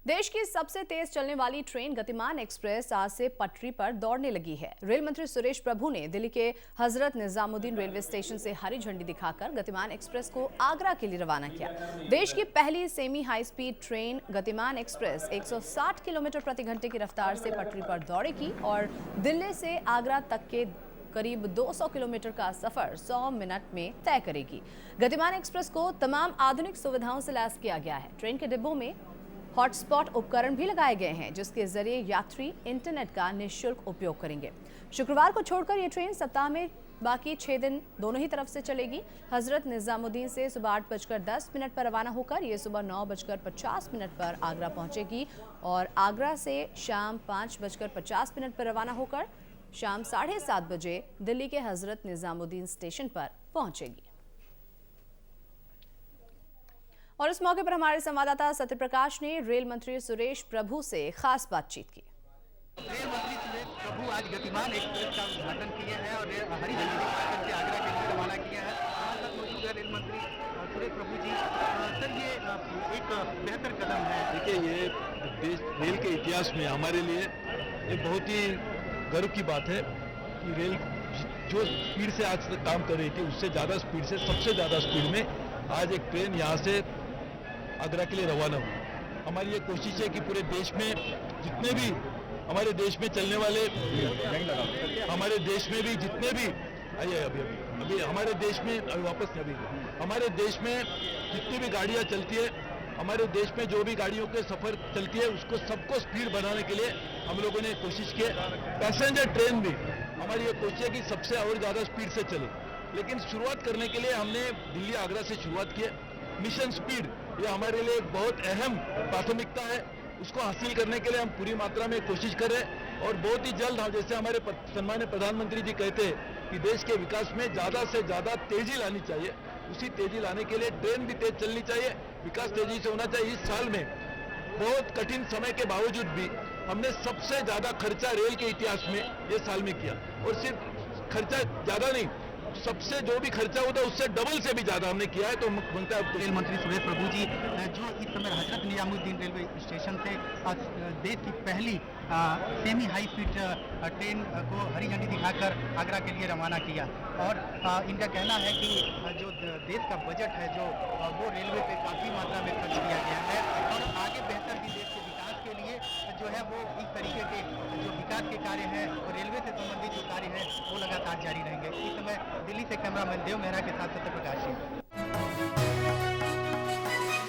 देश की सबसे तेज चलने वाली ट्रेन गतिमान एक्सप्रेस आज से पटरी पर दौड़ने लगी है। रेल मंत्री सुरेश प्रभु ने दिल्ली के हजरत निजामुद्दीन रेलवे स्टेशन से हरी झंडी दिखाकर गतिमान एक्सप्रेस को आगरा के लिए रवाना किया। देश की पहली सेमी हाई स्पीड ट्रेन गतिमान एक्सप्रेस 160 किलोमीटर प्रति घंटे की रफ्तार से पटरी पर दौड़ेगी और दिल्ली से आगरा तक के करीब 200 किलोमीटर का सफर 100 मिनट में तय करेगी। गतिमान एक्सप्रेस को तमाम आधुनिक सुविधाओं से लैस किया गया है। ट्रेन के डिब्बों में हॉटस्पॉट उपकरण भी लगाए गए हैं, जिसके जरिए यात्री इंटरनेट का निःशुल्क उपयोग करेंगे। शुक्रवार को छोड़कर ये ट्रेन सप्ताह में बाकी 6 दिन दोनों ही तरफ से चलेगी। हजरत निजामुद्दीन से सुबह 8:10 पर रवाना होकर ये सुबह 9:50 पर आगरा पहुंचेगी और आगरा से शाम 5:50 पर रवाना होकर शाम 7:30 बजे दिल्ली के हजरत निजामुद्दीन स्टेशन पर पहुंचेगी। और इस मौके पर हमारे संवाददाता सत्यप्रकाश ने रेल मंत्री सुरेश प्रभु से खास बातचीत की। रेल मंत्री सुरेश प्रभु आज गतिमान एक्सप्रेस का उद्घाटन किए हैं और हरी झंडी दिखाकर के आगरा के लिए रवाना किया है। हमारे साथ मौजूद है रेल मंत्री सुरेश प्रभु जी। सर, ये एक बेहतर कदम है। देखिए, ये देश रेल के इतिहास में हमारे लिए एक बहुत ही गर्व की बात है कि रेल जो स्पीड से आज तक काम कर रही थी उससे ज़्यादा स्पीड से, सबसे ज़्यादा स्पीड में आज एक ट्रेन यहाँ से आगरा के लिए रवाना हुई। हमारी ये कोशिश है कि पूरे देश में जितने भी हमारे देश में चलने वाले हमारे देश में भी जितने भी आइए अभी हमारे देश में वापस अभी हमारे देश में जितनी भी गाड़ियाँ चलती है, हमारे देश में जो भी गाड़ियों के सफर चलती है उसको सबको स्पीड बनाने के लिए हम लोगों ने कोशिश की है। पैसेंजर ट्रेन भी हमारी ये कोशिश है कि सबसे और ज़्यादा स्पीड से चले, लेकिन शुरुआत करने के लिए हमने दिल्ली आगरा से शुरुआत की है। मिशन स्पीड ये हमारे लिए एक बहुत अहम प्राथमिकता है। उसको हासिल करने के लिए हम पूरी मात्रा में कोशिश कर रहे हैं और बहुत ही जल्द हम, जैसे हमारे सम्मानित प्रधानमंत्री जी कहते हैं कि देश के विकास में ज़्यादा से ज़्यादा तेजी लानी चाहिए, उसी तेजी लाने के लिए ट्रेन भी तेज चलनी चाहिए, विकास तेजी से होना चाहिए। इस साल में बहुत कठिन समय के बावजूद भी हमने सबसे ज़्यादा खर्चा रेल के इतिहास में ये साल में किया और सिर्फ खर्चा ज़्यादा नहीं, सबसे जो भी खर्चा होता है उससे डबल से भी ज्यादा हमने किया है। तो बनता है रेल मंत्री सुरेश प्रभु जी, जो इस समय हजरत निजामुद्दीन रेलवे स्टेशन से देश की पहली सेमी हाई स्पीड ट्रेन को हरी झंडी दिखाकर आगरा के लिए रवाना किया और इनका कहना है कि जो देश का बजट है जो वो रेलवे पे काफ़ी मात्रा में खर्च किया गया है और आगे बेहतर भी देश के विकास के लिए जो है वो इस तरीके के जो विकास के कार्य हैं और रेलवे से संबंधित जो कार्य है वो लगातार जारी रहेंगे। इस समय दिल्ली से कैमरामैन देव मेहरा के साथ सत्यप्रकाश।